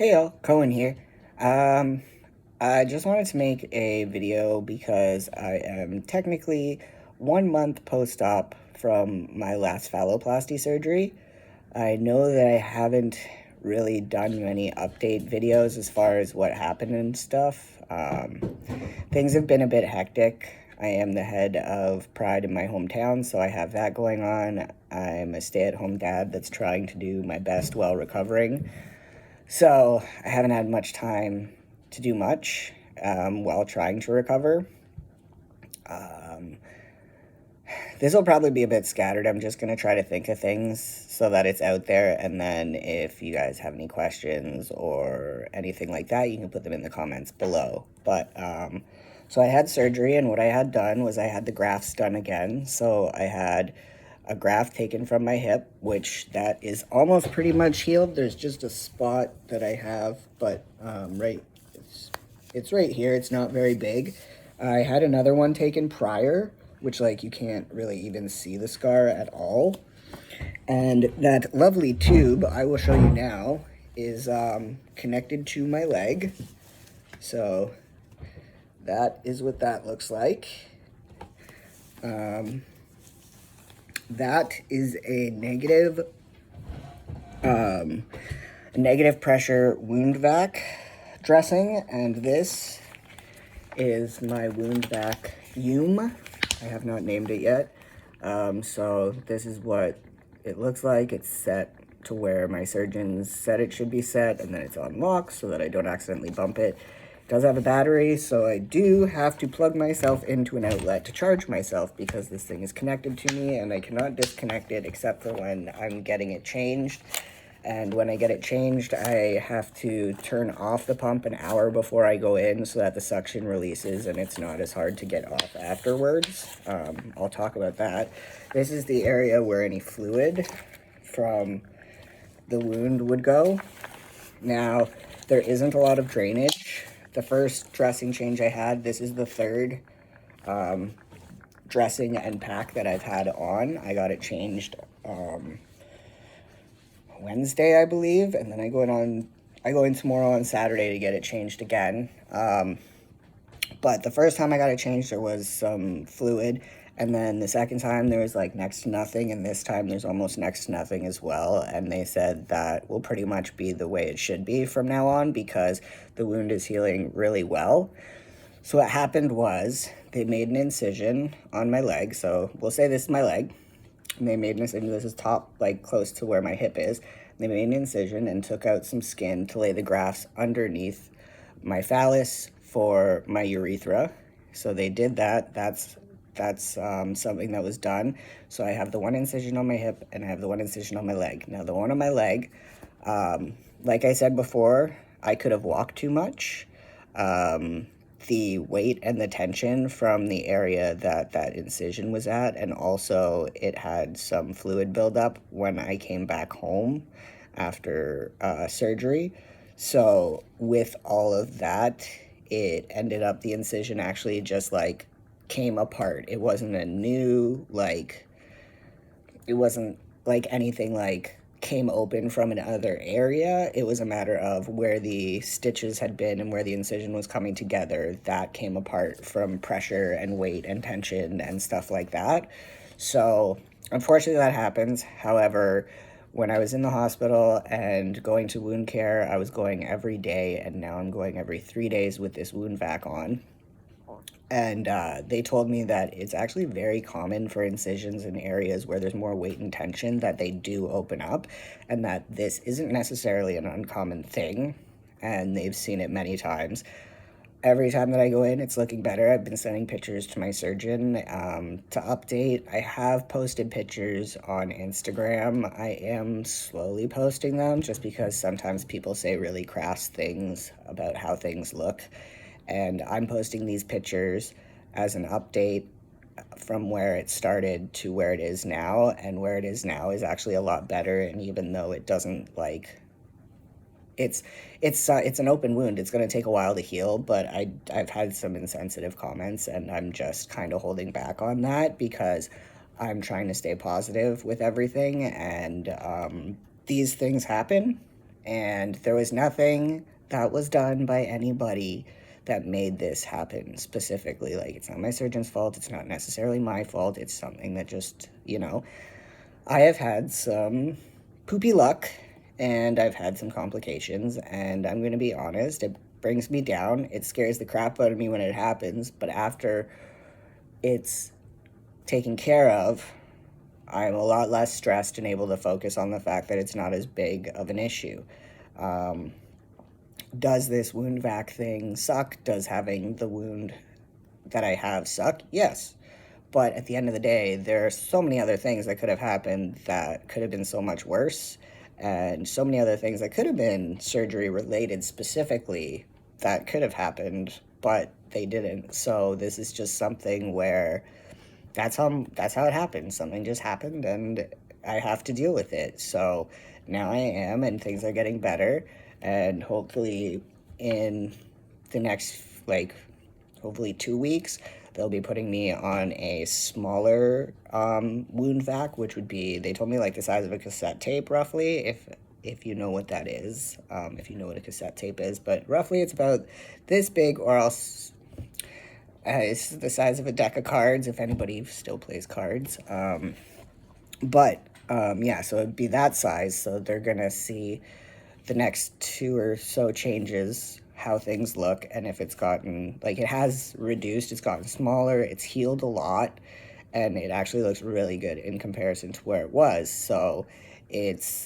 Hey y'all, Cohen here. Um, I just wanted to make a video because I am technically 1 month post-op from my last phalloplasty surgery. I know that I haven't really done many update videos as far as what happened and stuff. Things have been a bit hectic. I am the head of Pride in my hometown, so I have that going on. I'm a stay-at-home dad that's trying to do my best while recovering. So I haven't had much time to do much while trying to recover. Um, this will probably be a bit scattered. I'm just going to try to think of things so that it's out there. And then if you guys have any questions or anything like that, you can put them in the comments below. So I had surgery, and what I had done was I had the grafts done again. So I had a graft taken from my hip, which that is almost pretty much healed. There's just a spot that I have, but it's right here. It's not very big. I had another one taken prior, which like you can't really even see the scar at all. And that lovely tube I will show you now is connected to my leg. So that is what that looks like. That is a negative pressure wound vac dressing, and this is my wound vac Hume. I have not named it yet. So this is what it looks like. It's set to where my surgeons said it should be set, and then it's on lock so that I don't accidentally bump it. It does have a battery, so I do have to plug myself into an outlet to charge myself because this thing is connected to me and I cannot disconnect it except for when I'm getting it changed. And when I get it changed, I have to turn off the pump an hour before I go in so that the suction releases and it's not as hard to get off afterwards. I'll talk about that. This is the area where any fluid from the wound would go. Now, there isn't a lot of drainage. The first dressing change I had, this is the third dressing and pack that I've had on. I got it changed Wednesday, I believe, and then I go in tomorrow on Saturday to get it changed again. But the first time I got it changed, there was some fluid, and then the second time there was like next to nothing, and this time there's almost next to nothing as well. And they said that will pretty much be the way it should be from now on because the wound is healing really well. So what happened was they made an incision on my leg. So we'll say this is my leg. And they made an incision. This is top, like close to where my hip is. They made an incision and took out some skin to lay the grafts underneath my phallus for my urethra. So they did that. That's something that was done. So I have the one incision on my hip and I have the one incision on my leg. Now the one on my leg, like I said before, I could have walked too much. The weight and the tension from the area that incision was at, and also it had some fluid buildup when I came back home after surgery. So with all of that, it ended up the incision actually just like came apart. It wasn't a new, like, it wasn't like anything like came open from another area. It was a matter of where the stitches had been and where the incision was coming together. That came apart from pressure and weight and tension and stuff like that. So unfortunately that happens. However, when I was in the hospital and going to wound care, I was going every day, and now I'm going every 3 days with this wound vac on. And they told me that it's actually very common for incisions in areas where there's more weight and tension that they do open up, and that this isn't necessarily an uncommon thing, and they've seen it many times. Every time that I go in, it's looking better. I've been sending pictures to my surgeon to update. I have posted pictures on Instagram. I am slowly posting them just because sometimes people say really crass things about how things look. And I'm posting these pictures as an update from where it started to where it is now, and where it is now is actually a lot better. And even though it doesn't like, it's an open wound, it's going to take a while to heal, but I've had some insensitive comments, and I'm just kind of holding back on that because I'm trying to stay positive with everything. And these things happen. And there was nothing that was done by anybody that made this happen specifically. Like, it's not my surgeon's fault. It's not necessarily my fault. It's something that just, I have had some poopy luck and I've had some complications. And I'm going to be honest, it brings me down. It scares the crap out of me when it happens. But after it's taken care of, I'm a lot less stressed and able to focus on the fact that it's not as big of an issue. Does this wound vac thing suck? Does having the wound that I have suck? Yes. But at the end of the day, there are so many other things that could have happened that could have been so much worse, and so many other things that could have been surgery related specifically that could have happened, but they didn't. So this is just something where that's how it happened. Something just happened and I have to deal with it. So now I am, and things are getting better, and hopefully in the next hopefully 2 weeks they'll be putting me on a smaller wound vac, which would be, they told me, like the size of a cassette tape roughly, if you know what that is, if you know what a cassette tape is, but roughly it's about this big, or else it's the size of a deck of cards, if anybody still plays cards. Yeah, so it'd be that size. So they're going to see the next 2 or so changes, how things look, and if it's gotten, like, it has reduced, it's gotten smaller, it's healed a lot, and it actually looks really good in comparison to where it was. So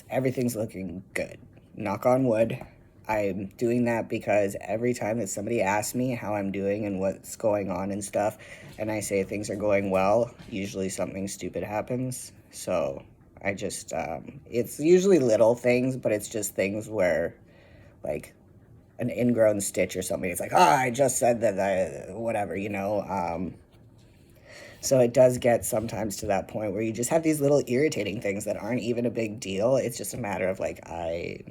everything's looking good. Knock on wood. I'm doing that because every time that somebody asks me how I'm doing and what's going on and stuff, and I say things are going well, usually something stupid happens. So I just, it's usually little things, but it's just things where, like, an ingrown stitch or something, it's like, I just said that, whatever, so it does get sometimes to that point where you just have these little irritating things that aren't even a big deal. It's just a matter of, like, I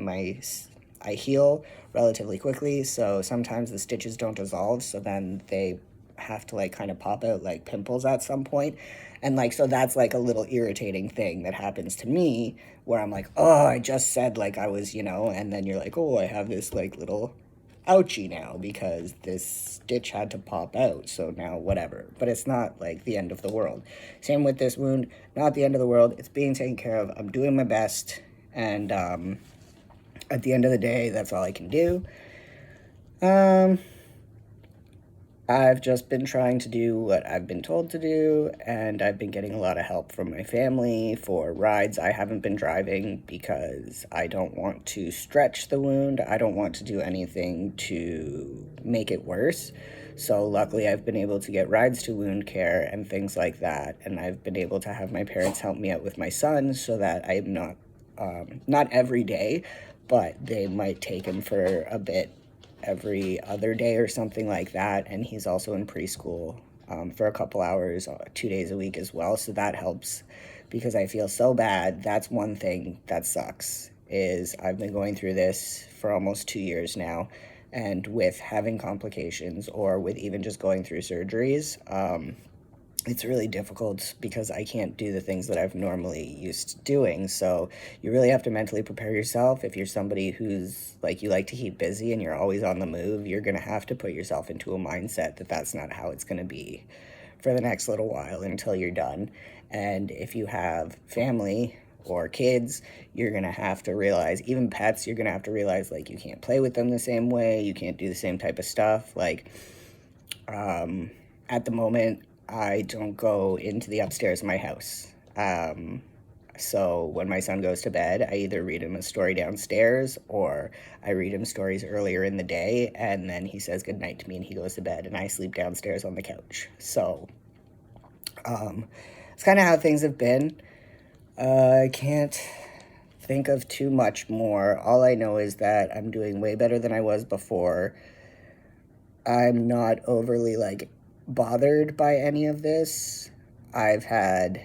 heal relatively quickly, so sometimes the stitches don't dissolve, so then they have to, like, kind of pop out like pimples at some point. And, like, so that's, like, a little irritating thing that happens to me where I'm like, oh, I just said, like, I was, and then you're like, oh, I have this, like, little ouchie now because this stitch had to pop out, so now whatever. But it's not, like, the end of the world. Same with this wound, not the end of the world. It's being taken care of. I'm doing my best, and at the end of the day, that's all I can do. I've just been trying to do what I've been told to do, and I've been getting a lot of help from my family for rides. I haven't been driving because I don't want to stretch the wound. I don't want to do anything to make it worse. So luckily I've been able to get rides to wound care and things like that, and I've been able to have my parents help me out with my son so that I'm not every day, but they might take him for a bit every other day or something like that. And he's also in preschool for a couple hours, 2 days a week as well. So that helps because I feel so bad. That's one thing that sucks, is I've been going through this for almost 2 years now. And with having complications or with even just going through surgeries, it's really difficult because I can't do the things that I've normally used to doing. So you really have to mentally prepare yourself. If you're somebody who's like, you like to keep busy and you're always on the move, you're going to have to put yourself into a mindset that that's not how it's going to be for the next little while until you're done. And if you have family or kids, you're going to have to realize, even pets, you're going to have to realize, like, you can't play with them the same way. You can't do the same type of stuff. Like, at the moment, I don't go into the upstairs of my house. So when my son goes to bed, I either read him a story downstairs or I read him stories earlier in the day, and then he says goodnight to me and he goes to bed and I sleep downstairs on the couch. So it's kind of how things have been. I can't think of too much more. All I know is that I'm doing way better than I was before. I'm not overly, like, bothered by any of this. I've had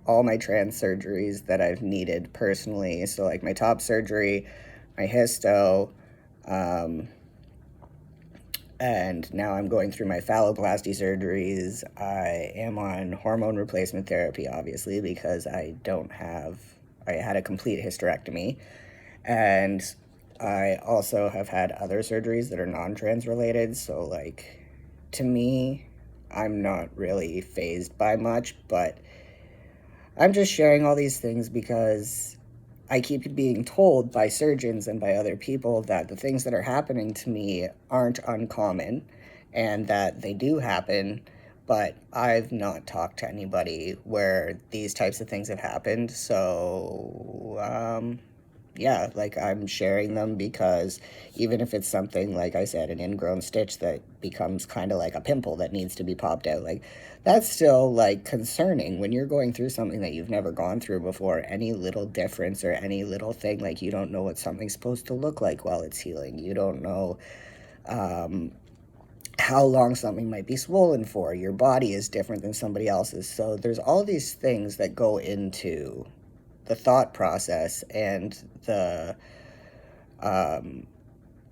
all my trans surgeries that I've needed personally. So, like, my top surgery, my histo, and now I'm going through my phalloplasty surgeries. I am on hormone replacement therapy, obviously, because I had a complete hysterectomy. And I also have had other surgeries that are non-trans related, so like to me, I'm not really fazed by much, but I'm just sharing all these things because I keep being told by surgeons and by other people that the things that are happening to me aren't uncommon and that they do happen, but I've not talked to anybody where these types of things have happened. So, yeah, like I'm sharing them because even if it's something, like I said, an ingrown stitch that becomes kind of like a pimple that needs to be popped out, like that's still like concerning when you're going through something that you've never gone through before. Any little difference or any little thing, like you don't know what something's supposed to look like while it's healing. You don't know how long something might be swollen for. Your body is different than somebody else's. So there's all these things that go into the thought process and the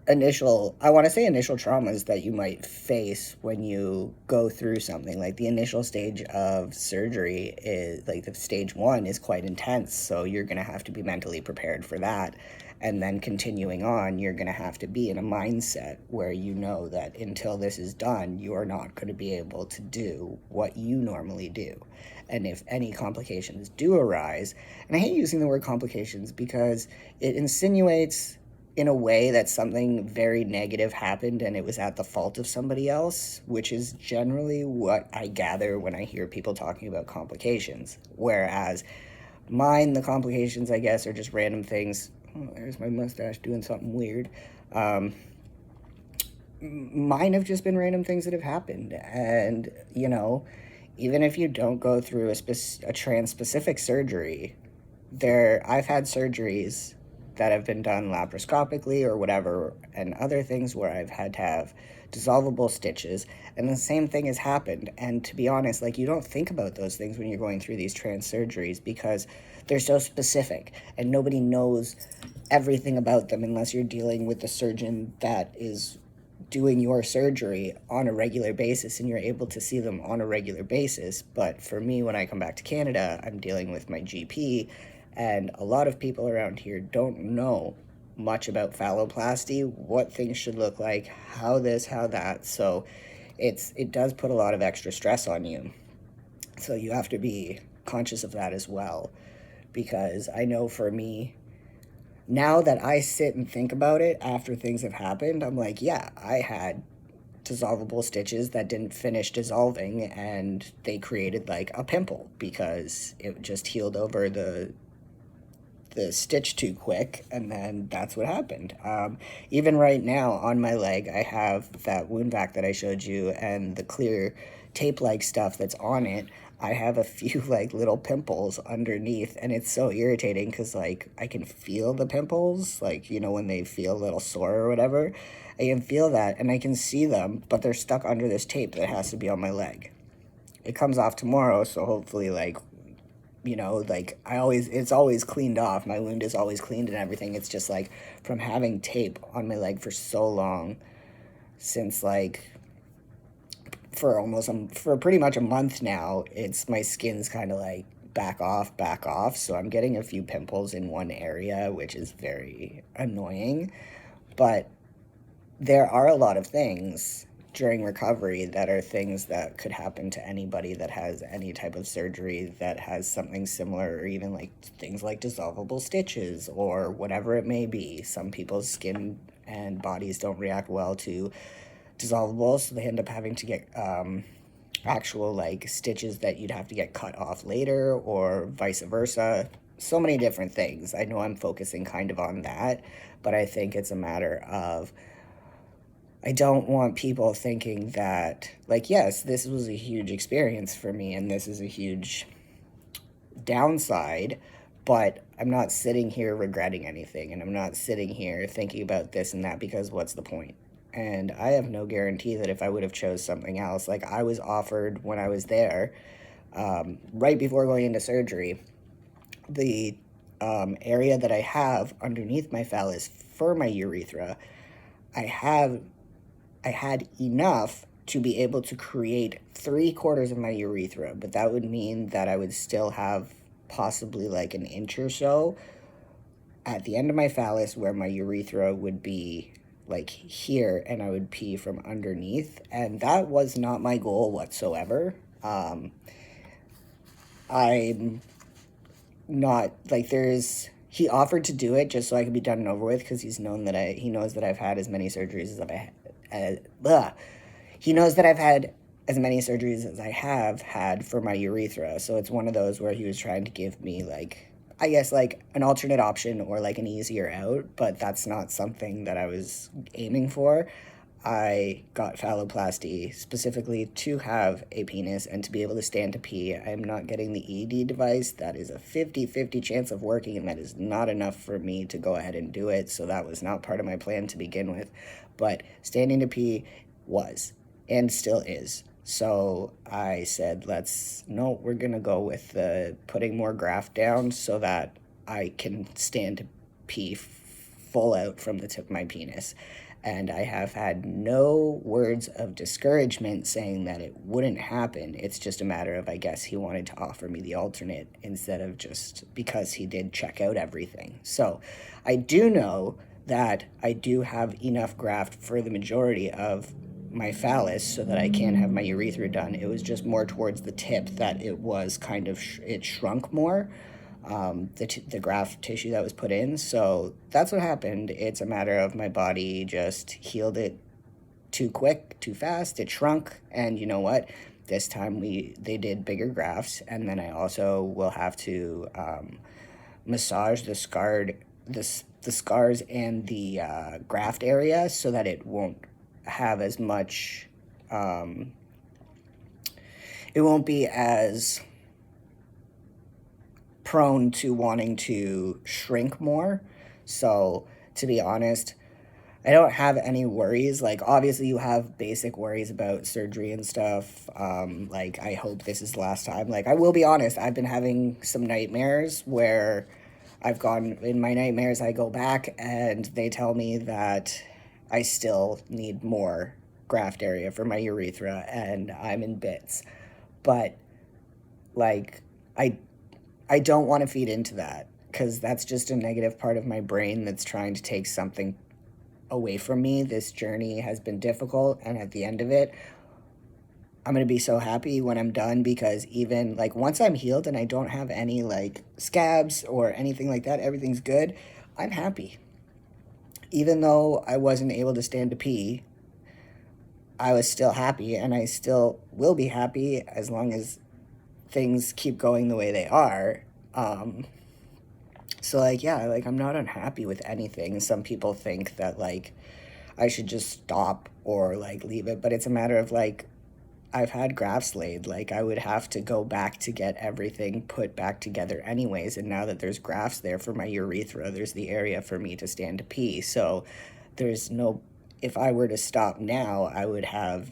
initial, I want to say initial traumas that you might face when you go through something. Like the initial stage of surgery is like the stage one is quite intense, so you're going to have to be mentally prepared for that. And then continuing on, you're going to have to be in a mindset where you know that until this is done, you are not going to be able to do what you normally do. And if any complications do arise, and I hate using the word complications because it insinuates in a way that something very negative happened and it was at the fault of somebody else, which is generally what I gather when I hear people talking about complications. Whereas mine, the complications, I guess, are just random things. Oh, there's my mustache doing something weird. Mine have just been random things that have happened. And, you know, even if you don't go through a trans-specific surgery, I've had surgeries that have been done laparoscopically or whatever, and other things where I've had to have dissolvable stitches, and the same thing has happened. And to be honest, like you don't think about those things when you're going through these trans surgeries because they're so specific and nobody knows everything about them unless you're dealing with the surgeon that is doing your surgery on a regular basis and you're able to see them on a regular basis. But for me, when I come back to Canada, I'm dealing with my GP, and a lot of people around here don't know much about phalloplasty, what things should look like, how this, how that. So it does put a lot of extra stress on you. So you have to be conscious of that as well. Because I know for me, now that I sit and think about it after things have happened, I'm like, yeah, I had dissolvable stitches that didn't finish dissolving and they created like a pimple because it just healed over the stitch too quick, and then that's what happened. Even right now on my leg, I have that wound vac that I showed you and the clear tape-like stuff that's on it. I have a few like little pimples underneath, and it's so irritating because like I can feel the pimples, like you know when they feel a little sore or whatever. I can feel that and I can see them, but they're stuck under this tape that has to be on my leg. It comes off tomorrow, so hopefully like you know, like it's always cleaned off. My wound is always cleaned and everything. It's just like from having tape on my leg for so long, since like for pretty much a month now, it's my skin's kind of like back off. So I'm getting a few pimples in one area, which is very annoying. But there are a lot of things during recovery that are things that could happen to anybody that has any type of surgery that has something similar, or even like things like dissolvable stitches or whatever it may be. Some people's skin and bodies don't react well to dissolvable, so they end up having to get actual like stitches that you'd have to get cut off later, or vice versa. So many different things. I know I'm focusing kind of on that, but I think it's a matter of I don't want people thinking that, like, yes, this was a huge experience for me and this is a huge downside, but I'm not sitting here regretting anything and I'm not sitting here thinking about this and that because what's the point? And I have no guarantee that if I would have chose something else, like I was offered when I was there, right before going into surgery, the area that I have underneath my phallus for my urethra, I had enough to be able to create 3/4 of my urethra, but that would mean that I would still have possibly like an inch or so at the end of my phallus where my urethra would be like here, and I would pee from underneath, and that was not my goal whatsoever. I'm not like he offered to do it just so I could be done and over with, because he knows that I've had as many surgeries he knows that I've had as many surgeries as I have had for my urethra. So it's one of those where he was trying to give me, like, I guess, like an alternate option or like an easier out, but that's not something that I was aiming for. I got phalloplasty specifically to have a penis and to be able to stand to pee. I'm not getting the ED device. That is a 50-50 chance of working, and that is not enough for me to go ahead and do it. So that was not part of my plan to begin with. But standing to pee was, and still is. So I said, no, we're going to go with the putting more graft down so that I can stand to pee full out from the tip of my penis. And I have had no words of discouragement saying that it wouldn't happen. It's just a matter of, I guess, he wanted to offer me the alternate instead of just because he did check out everything. So I do know that I do have enough graft for the majority of my phallus so that I can have my urethra done. It was just more towards the tip that it was kind of, it shrunk more. The graft tissue that was put in. So that's what happened. It's a matter of my body just healed it too quick, too fast. It shrunk, and you know what? This time they did bigger grafts, and then I also will have to massage the scars and the graft area so that it won't have as much. It won't be as prone to wanting to shrink more. So to be honest, I don't have any worries. Like, obviously you have basic worries about surgery and stuff. Like, I hope this is the last time. Like, I will be honest, I've been having some nightmares where in my nightmares, I go back and they tell me that I still need more graft area for my urethra and I'm in bits. But like, I don't want to feed into that, because that's just a negative part of my brain that's trying to take something away from me. This journey has been difficult, and at the end of it, I'm going to be so happy when I'm done, because even like once I'm healed and I don't have any like scabs or anything like that, everything's good, I'm happy. Even though I wasn't able to stand to pee, I was still happy, and I still will be happy as long as things keep going the way they are. So like, yeah, like I'm not unhappy with anything. Some people think that like I should just stop or like leave it, but it's a matter of like, I've had grafts laid. Like, I would have to go back to get everything put back together anyways, and now that there's grafts there for my urethra, there's the area for me to stand to pee. So there's no, if I were to stop now, I would have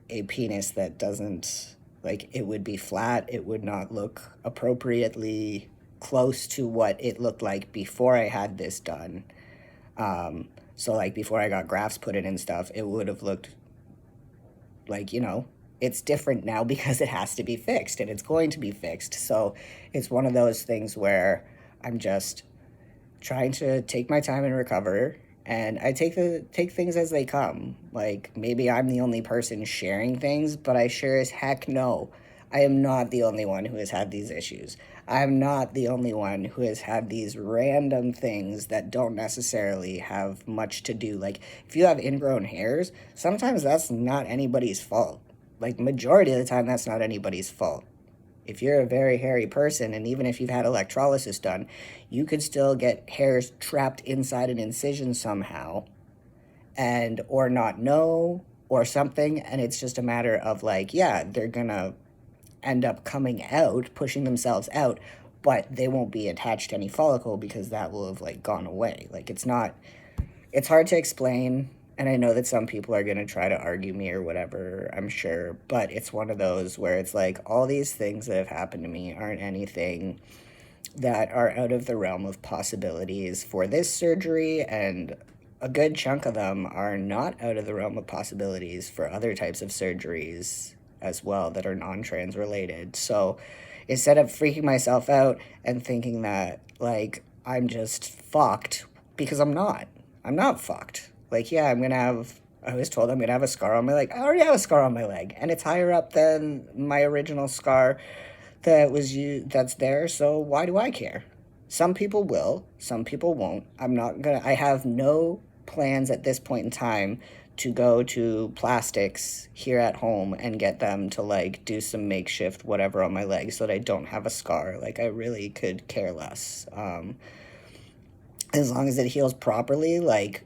a penis that doesn't, like, it would be flat. It would not look appropriately close to what it looked like before I had this done. So like before I got grafts put in and stuff, it would have looked like, it's different now because it has to be fixed, and it's going to be fixed. So it's one of those things where I'm just trying to take my time and recover, and I take things as they come. Like, maybe I'm the only person sharing things, but I sure as heck know I am not the only one who has had these issues. I'm not the only one who has had these random things that don't necessarily have much to do. Like, if you have ingrown hairs, sometimes that's not anybody's fault. Like, majority of the time, that's not anybody's fault. If you're a very hairy person, and even if you've had electrolysis done, you could still get hairs trapped inside an incision somehow, and or not know or something, and it's just a matter of like, yeah, they're gonna end up coming out, pushing themselves out, but they won't be attached to any follicle because that will have like gone away. Like, it's hard to explain, and I know that some people are going to try to argue me or whatever, I'm sure, but it's one of those where it's like, all these things that have happened to me aren't anything that are out of the realm of possibilities for this surgery, and a good chunk of them are not out of the realm of possibilities for other types of surgeries as well that are non-trans related. So instead of freaking myself out and thinking that like I'm just fucked because I'm not. I'm not fucked. Like, yeah, I was told I'm gonna have a scar on my leg. I already have a scar on my leg, and it's higher up than my original scar that's there, so why do I care? Some people will, some people won't. I have no plans at this point in time to go to plastics here at home and get them to like do some makeshift whatever on my leg so that I don't have a scar. Like, I really could care less. As long as it heals properly, like,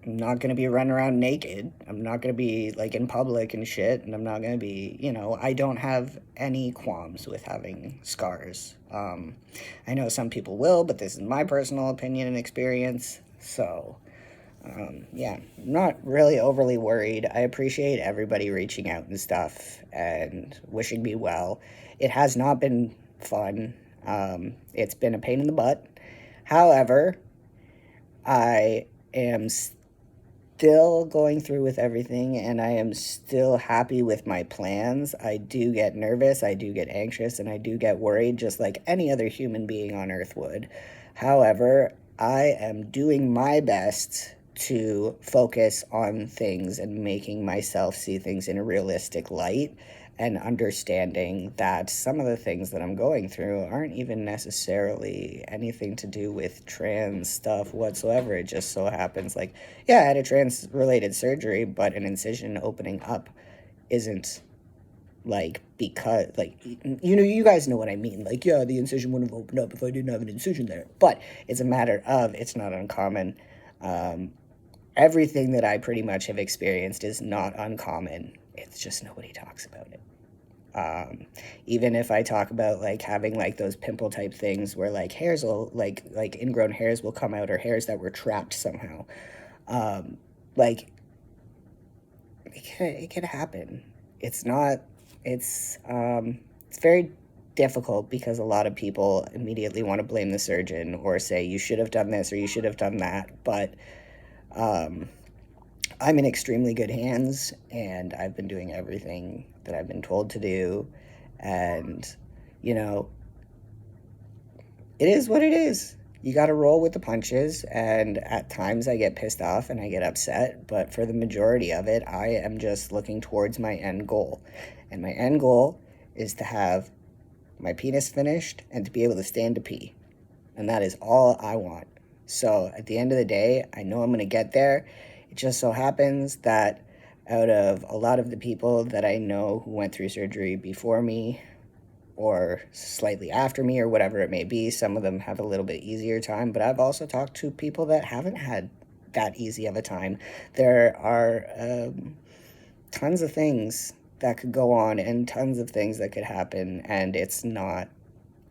I'm not gonna be running around naked. I'm not gonna be like in public and shit, and I'm not gonna be, I don't have any qualms with having scars. I know some people will, but this is my personal opinion and experience. So, yeah, I'm not really overly worried. I appreciate everybody reaching out and stuff and wishing me well. It has not been fun. It's been a pain in the butt. However, I am still going through with everything, and I am still happy with my plans. I do get nervous, I do get anxious, and I do get worried just like any other human being on earth would. However, I am doing my best to focus on things and making myself see things in a realistic light, and understanding that some of the things that I'm going through aren't even necessarily anything to do with trans stuff whatsoever. It just so happens, like, yeah, I had a trans related surgery, but an incision opening up isn't like, because, like, you guys know what I mean. Like, yeah, the incision wouldn't have opened up if I didn't have an incision there. But it's a matter of, it's not uncommon. Everything that I pretty much have experienced is not uncommon. It's just nobody talks about it. Even if I talk about like having like those pimple type things where like hairs will like ingrown hairs will come out, or hairs that were trapped somehow, like it can happen. It's not. It's very difficult because a lot of people immediately want to blame the surgeon or say you should have done this or you should have done that, but I'm in extremely good hands, and I've been doing everything that I've been told to do. And, you know, it is what it is. You got to roll with the punches. And at times I get pissed off and I get upset. But for the majority of it, I am just looking towards my end goal. And my end goal is to have my penis finished and to be able to stand to pee. And that is all I want. So at the end of the day, I know I'm going to get there. It just so happens that out of a lot of the people that I know who went through surgery before me or slightly after me or whatever it may be, some of them have a little bit easier time, but I've also talked to people that haven't had that easy of a time. There are tons of things that could go on and tons of things that could happen, and it's not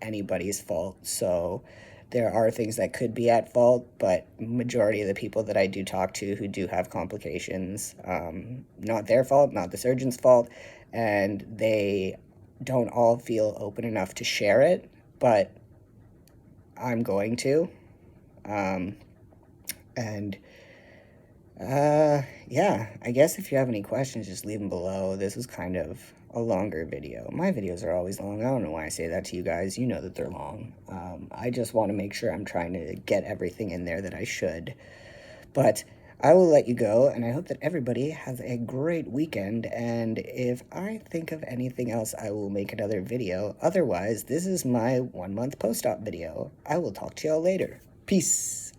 anybody's fault. So there are things that could be at fault, but majority of the people that I do talk to who do have complications, not their fault, not the surgeon's fault, and they don't all feel open enough to share it, but I'm going to. And yeah, I guess if you have any questions, just leave them below. This was kind of a longer video. My videos are always long. I don't know why I say that to you guys. You know that they're long. I just want to make sure I'm trying to get everything in there that I should. But I will let you go, and I hope that everybody has a great weekend. And if I think of anything else, I will make another video. Otherwise, this is my 1 month post-op video. I will talk to y'all later. Peace.